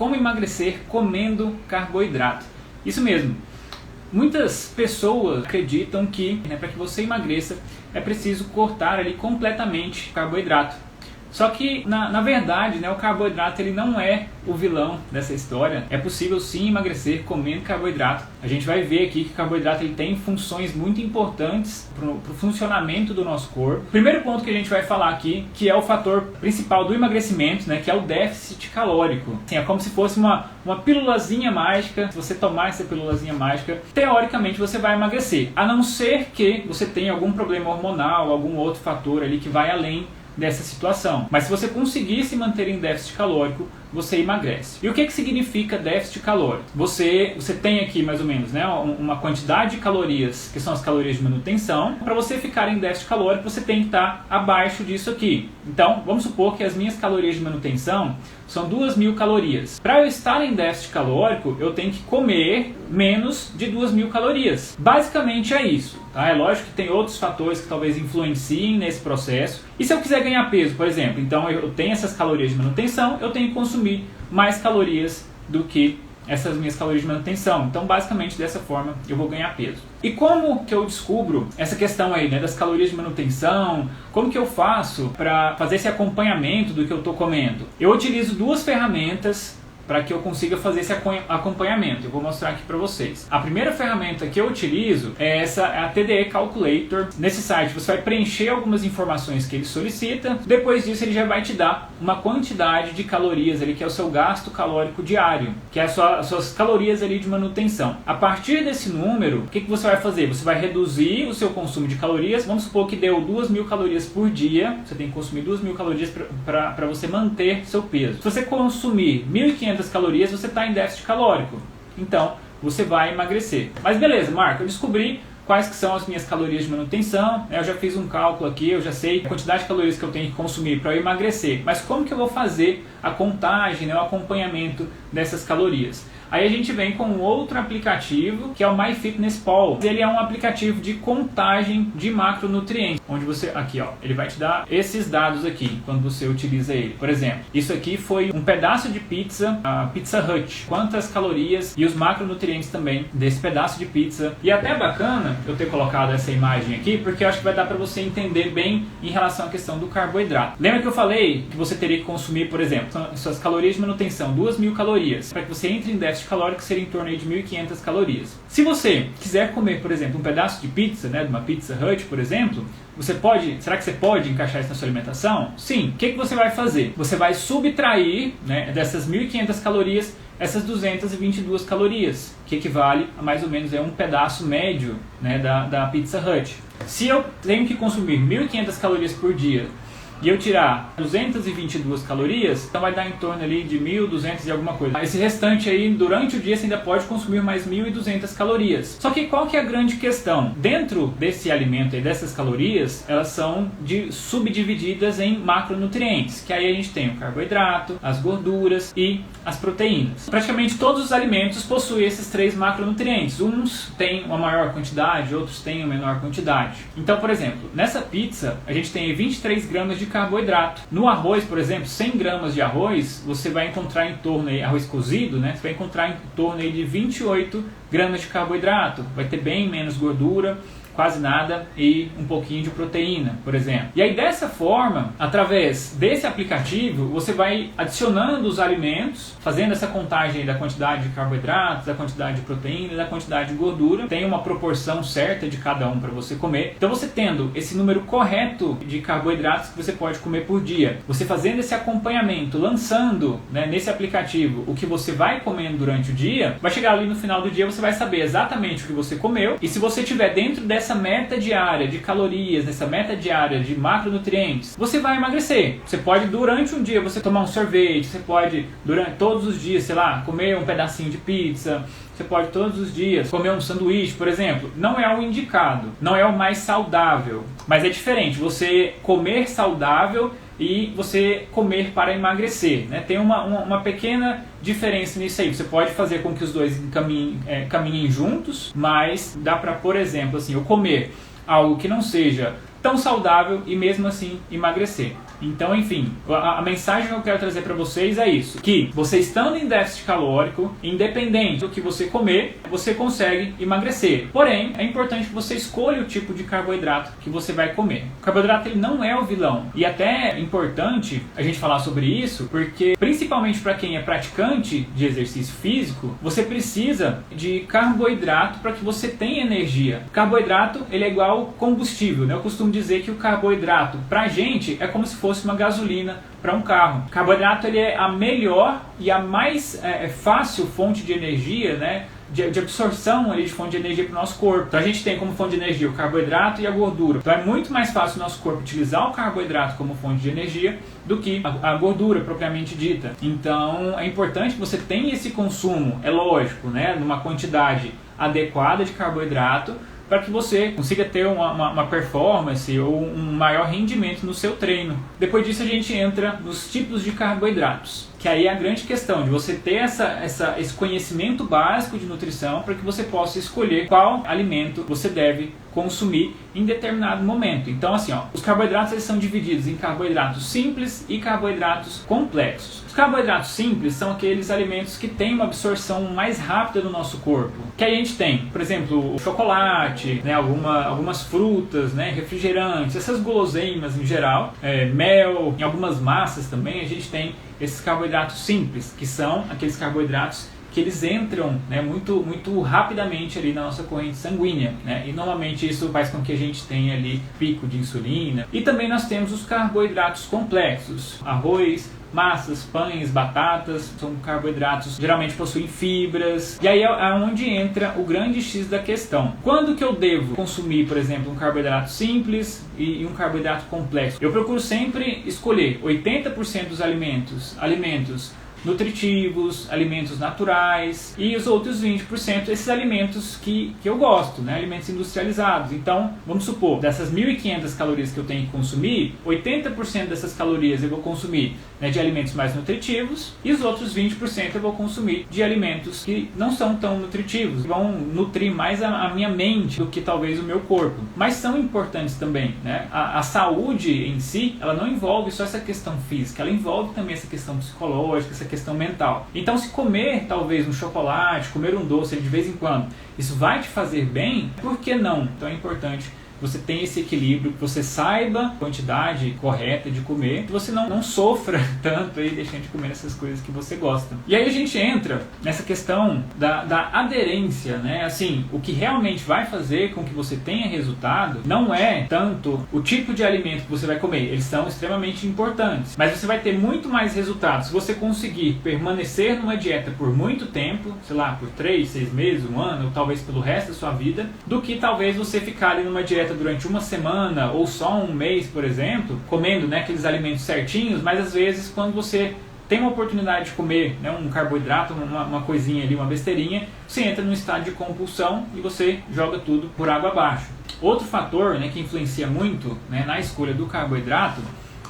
como emagrecer comendo carboidrato. Isso mesmo. Muitas pessoas acreditam que para que você emagreça é preciso cortar ali completamente o carboidrato. Só que, na verdade, o carboidrato ele não é o vilão dessa história. É possível sim emagrecer comendo carboidrato. A gente vai ver aqui que o carboidrato ele tem funções muito importantes para o funcionamento do nosso corpo. O primeiro ponto que a gente vai falar aqui, que é o fator principal do emagrecimento, que é o déficit calórico. Assim, é como se fosse uma pílulazinha mágica. Se você tomar essa pílulazinha mágica, teoricamente você vai emagrecer. A não ser que você tenha algum problema hormonal, algum outro fator ali que vai além dessa situação. Mas se você conseguir se manter em déficit calórico, você emagrece. E o que significa déficit calórico? Você tem aqui mais ou menos uma quantidade de calorias, que são as calorias de manutenção. Para você ficar em déficit calórico, você tem que estar abaixo disso aqui. Então, vamos supor que as minhas calorias de manutenção são 2.000 calorias. Para eu estar em déficit calórico, eu tenho que comer menos de 2.000 calorias. Basicamente é isso. É lógico que tem outros fatores que talvez influenciem nesse processo. E se eu quiser ganhar peso, por exemplo, então eu tenho essas calorias de manutenção, eu tenho que consumir mais calorias do que essas minhas calorias de manutenção. Então, basicamente, dessa forma, eu vou ganhar peso. E como que eu descubro essa questão aí, das calorias de manutenção? Como que eu faço para fazer esse acompanhamento do que eu estou comendo? Eu utilizo duas ferramentas para que eu consiga fazer esse acompanhamento. Eu vou mostrar aqui para vocês. A primeira ferramenta que eu utilizo é a TDE Calculator. Nesse site você vai preencher algumas informações que ele solicita. Depois disso ele já vai te dar uma quantidade de calorias ali, que é o seu gasto calórico diário, que é as suas calorias ali de manutenção. A partir desse número, o que você vai fazer? Você vai reduzir o seu consumo de calorias. Vamos supor que deu 2.000 calorias por dia. Você tem que consumir 2.000 calorias para você manter seu peso. Se você consumir 1.500 calorias, você está em déficit calórico. Então, você vai emagrecer. Mas beleza, Marco, eu descobri quais que são as minhas calorias de manutenção. Eu já fiz um cálculo aqui, eu já sei a quantidade de calorias que eu tenho que consumir para eu emagrecer. Mas como que eu vou fazer a contagem, o acompanhamento dessas calorias? Aí a gente vem com um outro aplicativo, que é o MyFitnessPal. Ele é um aplicativo de contagem de macronutrientes, onde você, aqui ele vai te dar esses dados aqui, quando você utiliza ele. Por exemplo, isso aqui foi um pedaço de pizza, a Pizza Hut. Quantas calorias e os macronutrientes também desse pedaço de pizza. E até é bacana eu ter colocado essa imagem aqui, porque eu acho que vai dar para você entender bem em relação à questão do carboidrato. Lembra que eu falei que você teria que consumir, por exemplo, suas calorias de manutenção, 2.000 calorias, para que você entre em déficit calórico seria em torno de 1.500 calorias. Se você quiser comer, por exemplo, um pedaço de pizza, de uma Pizza Hut, por exemplo, será que você pode encaixar isso na sua alimentação? Sim. O que você vai fazer? Você vai subtrair dessas 1.500 calorias essas 222 calorias, que equivale a mais ou menos um pedaço médio da Pizza Hut. Se eu tenho que consumir 1.500 calorias por dia e eu tirar 222 calorias, então vai dar em torno ali de 1.200 e alguma coisa. Esse restante aí, durante o dia, você ainda pode consumir mais 1.200 calorias. Só que qual que é a grande questão? Dentro desse alimento aí, dessas calorias, elas são subdivididas em macronutrientes, que aí a gente tem o carboidrato, as gorduras e as proteínas. Praticamente todos os alimentos possuem esses três macronutrientes. Uns têm uma maior quantidade, outros têm uma menor quantidade. Então, por exemplo, nessa pizza, a gente tem 23 gramas de carboidrato. No arroz, por exemplo, 100 gramas de arroz, você vai encontrar em torno, arroz cozido, você vai encontrar em torno de 28 gramas de carboidrato. Vai ter bem menos gordura, quase nada, e um pouquinho de proteína, por exemplo. E aí dessa forma, através desse aplicativo, você vai adicionando os alimentos, fazendo essa contagem da quantidade de carboidratos, da quantidade de proteína, da quantidade de gordura. Tem uma proporção certa de cada um para você comer. Então você tendo esse número correto de carboidratos que você pode comer por dia, você fazendo esse acompanhamento, lançando nesse aplicativo o que você vai comendo durante o dia, vai chegar ali no final do dia, você vai saber exatamente o que você comeu, e se você estiver dentro dessa meta diária de calorias, nessa meta diária de macronutrientes, você vai emagrecer. Você pode, durante um dia, você tomar um sorvete, você pode, durante todos os dias, comer um pedacinho de pizza, você pode todos os dias comer um sanduíche, por exemplo. Não é o indicado, não é o mais saudável, mas é diferente você comer saudável e você comer para emagrecer, Tem uma pequena diferença nisso aí. Você pode fazer com que os dois caminhem juntos, mas dá para, por exemplo, eu comer algo que não seja tão saudável e mesmo assim emagrecer. Então, enfim, a mensagem que eu quero trazer para vocês é isso, que você estando em déficit calórico, independente do que você comer, você consegue emagrecer. Porém, é importante que você escolha o tipo de carboidrato que você vai comer. O carboidrato ele não é o vilão. E até é importante a gente falar sobre isso, porque principalmente para quem é praticante de exercício físico, você precisa de carboidrato para que você tenha energia. Carboidrato ele é igual combustível, né? Eu costumo dizer que o carboidrato pra gente é como se fosse uma gasolina para um carro. O carboidrato ele é a melhor e a mais fácil fonte de energia, né? De absorção ali, de fonte de energia para o nosso corpo. Então a gente tem como fonte de energia o carboidrato e a gordura. Então é muito mais fácil o nosso corpo utilizar o carboidrato como fonte de energia do que a gordura propriamente dita. Então é importante que você tenha esse consumo, é lógico, né, numa quantidade adequada de carboidrato, para que você consiga ter uma performance ou um maior rendimento no seu treino. Depois disso a gente entra nos tipos de carboidratos, que aí é a grande questão de você ter esse conhecimento básico de nutrição para que você possa escolher qual alimento você deve consumir em determinado momento. Então assim, os carboidratos eles são divididos em carboidratos simples e carboidratos complexos. Os carboidratos simples são aqueles alimentos que têm uma absorção mais rápida no nosso corpo. Que aí a gente tem, por exemplo, o chocolate, né, algumas frutas, né, refrigerantes, essas guloseimas em geral, mel, em algumas massas também a gente tem esses carboidratos simples, que são aqueles carboidratos que eles entram, né, muito, muito rapidamente ali na nossa corrente sanguínea, né, e normalmente isso faz com que a gente tenha ali pico de insulina. E também nós temos os carboidratos complexos, arroz, massas, pães, batatas, são carboidratos, geralmente possuem fibras. E aí é onde entra o grande X da questão. Quando que eu devo consumir, por exemplo, um carboidrato simples e um carboidrato complexo? Eu procuro sempre escolher 80% dos alimentos nutritivos, alimentos naturais e os outros 20% esses alimentos que eu gosto, né? Alimentos industrializados. Então, vamos supor, dessas 1.500 calorias que eu tenho que consumir, 80% dessas calorias eu vou consumir, né, de alimentos mais nutritivos e os outros 20% eu vou consumir de alimentos que não são tão nutritivos, vão nutrir mais a minha mente do que talvez o meu corpo, mas são importantes também, né? A saúde em si, ela não envolve só essa questão física, ela envolve também essa questão psicológica, essa questão mental. Então, se comer talvez um chocolate, comer um doce de vez em quando, isso vai te fazer bem, por que não? Então é importante que você tenha esse equilíbrio, que você saiba a quantidade correta de comer, que você não sofra tanto aí deixando de comer essas coisas que você gosta. E aí a gente entra nessa questão da aderência, né? Assim, o que realmente vai fazer com que você tenha resultado não é tanto o tipo de alimento que você vai comer, eles são extremamente importantes, mas você vai ter muito mais resultados se você conseguir permanecer numa dieta por muito tempo, sei lá, por 3, 6 meses, um ano, ou talvez pelo resto da sua vida, do que talvez você ficar ali numa dieta durante uma semana ou só um mês, por exemplo, comendo, né, aqueles alimentos certinhos, mas às vezes quando você tem uma oportunidade de comer, né, um carboidrato, uma coisinha ali, uma besteirinha, você entra num estado de compulsão e você joga tudo por água abaixo. Outro fator, né, que influencia muito, né, na escolha do carboidrato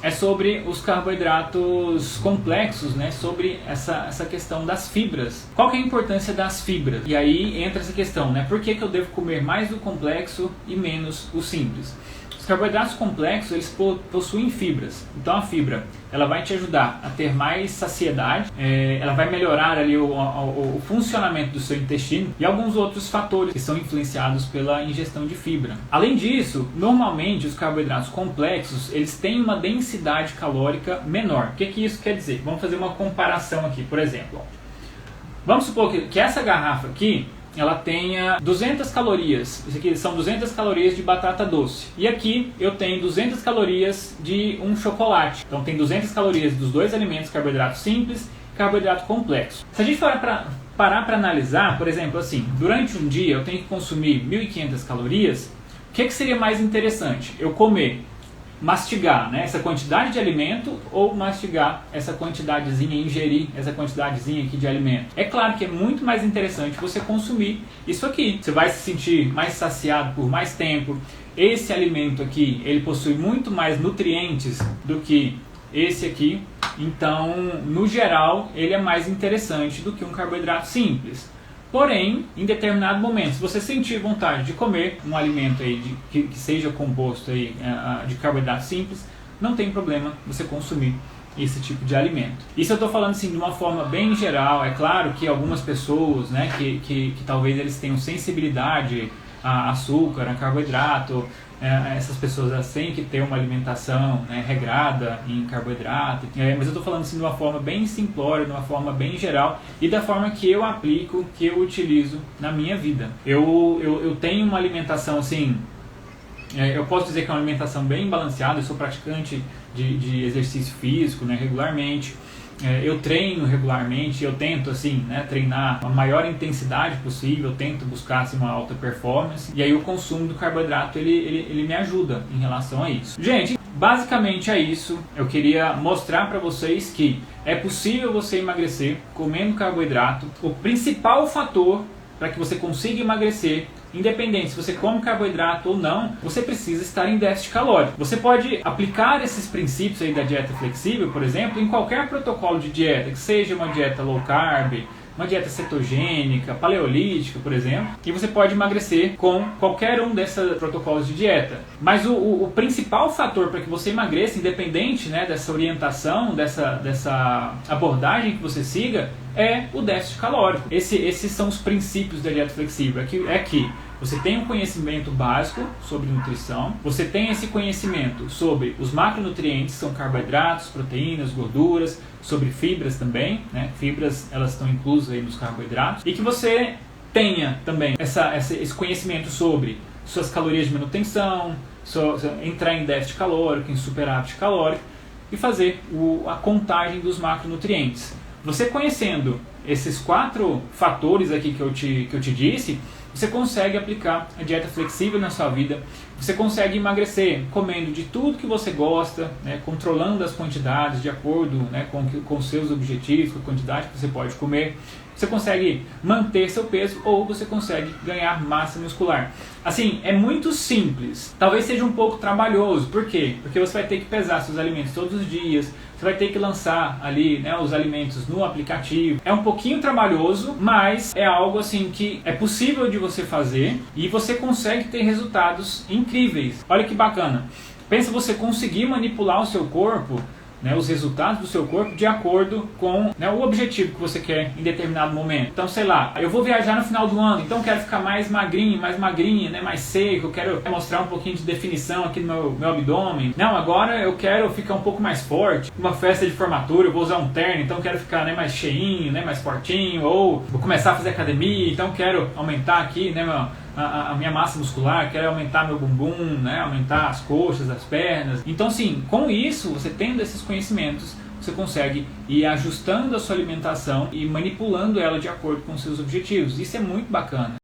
é sobre os carboidratos complexos, né? Sobre essa questão das fibras. Qual que é a importância das fibras? E aí entra essa questão, né? Por que eu devo comer mais do complexo e menos o simples? Os carboidratos complexos, eles possuem fibras. Então a fibra, ela vai te ajudar a ter mais saciedade, ela vai melhorar ali o funcionamento do seu intestino e alguns outros fatores que são influenciados pela ingestão de fibra. Além disso, normalmente os carboidratos complexos, eles têm uma densidade calórica menor. O que isso quer dizer? Vamos fazer uma comparação aqui, por exemplo. Vamos supor que essa garrafa aqui, ela tenha 200 calorias, isso aqui são 200 calorias de batata doce, e aqui eu tenho 200 calorias de um chocolate, então tem 200 calorias dos dois alimentos, carboidrato simples e carboidrato complexo. Se a gente parar para analisar, por exemplo, assim, durante um dia eu tenho que consumir 1.500 calorias, o que seria mais interessante? Eu mastigar, né, essa quantidade de alimento ou mastigar essa quantidadezinha, ingerir essa quantidadezinha aqui de alimento. É claro que é muito mais interessante você consumir isso aqui. Você vai se sentir mais saciado por mais tempo. Esse alimento aqui, ele possui muito mais nutrientes do que esse aqui. Então, no geral, ele é mais interessante do que um carboidrato simples. Porém, em determinado momento, se você sentir vontade de comer um alimento aí que seja composto aí, de carboidrato simples, não tem problema você consumir esse tipo de alimento. Isso eu estou falando assim de uma forma bem geral. É claro que algumas pessoas, né, que talvez eles tenham sensibilidade a açúcar, a carboidrato, essas pessoas elas têm que ter uma alimentação, né, regrada em carboidrato, mas eu estou falando assim de uma forma bem simplória, de uma forma bem geral e da forma que eu aplico, que eu utilizo na minha vida. Eu tenho uma alimentação assim, eu posso dizer que é uma alimentação bem balanceada. Eu sou praticante de exercício físico, né, regularmente. Eu treino regularmente, eu tento assim, né, treinar a maior intensidade possível, eu tento buscar assim, uma alta performance, e aí o consumo do carboidrato ele me ajuda em relação a isso. Gente, basicamente é isso. Eu queria mostrar para vocês que é possível você emagrecer comendo carboidrato. O principal fator para que você consiga emagrecer, independente se você come carboidrato ou não, você precisa estar em déficit calórico. Você pode aplicar esses princípios aí da dieta flexível, por exemplo, em qualquer protocolo de dieta, que seja uma dieta low carb, uma dieta cetogênica, paleolítica, por exemplo, e você pode emagrecer com qualquer um desses protocolos de dieta. Mas o principal fator para que você emagreça, independente, né, dessa orientação, dessa abordagem que você siga, é o déficit calórico. Esses são os princípios da dieta flexível. É que você tem um conhecimento básico sobre nutrição, você tem esse conhecimento sobre os macronutrientes, são carboidratos, proteínas, gorduras, sobre fibras também, né? Fibras elas estão inclusas aí nos carboidratos, e que você tenha também esse conhecimento sobre suas calorias de manutenção, entrar em déficit calórico, em superávit calórico e fazer a contagem dos macronutrientes. Você conhecendo esses 4 fatores aqui que eu te disse, você consegue aplicar a dieta flexível na sua vida. Você consegue emagrecer comendo de tudo que você gosta, né, controlando as quantidades de acordo, né, com seus objetivos, com a quantidade que você pode comer. Você consegue manter seu peso ou você consegue ganhar massa muscular. Assim, é muito simples. Talvez seja um pouco trabalhoso. Por quê? Porque você vai ter que pesar seus alimentos todos os dias. Você vai ter que lançar ali, né, os alimentos no aplicativo. É um pouquinho trabalhoso, mas é algo assim que é possível de você fazer e você consegue ter resultados incríveis. Olha que bacana. Pensa você conseguir manipular o seu corpo, né, os resultados do seu corpo de acordo com, né, o objetivo que você quer em determinado momento. Então, sei lá, eu vou viajar no final do ano, então eu quero ficar mais magrinho, mais magrinha, né, mais seco, eu quero mostrar um pouquinho de definição aqui no meu abdômen. Não, agora eu quero ficar um pouco mais forte. Uma festa de formatura, eu vou usar um terno, então eu quero ficar, né, mais cheinho, né, mais fortinho, ou vou começar a fazer academia, então eu quero aumentar aqui, né, a minha massa muscular, quero aumentar meu bumbum, né, aumentar as coxas, as pernas. Então, assim, com isso, você tendo esses conhecimentos, você consegue ir ajustando a sua alimentação e manipulando ela de acordo com os seus objetivos. Isso é muito bacana.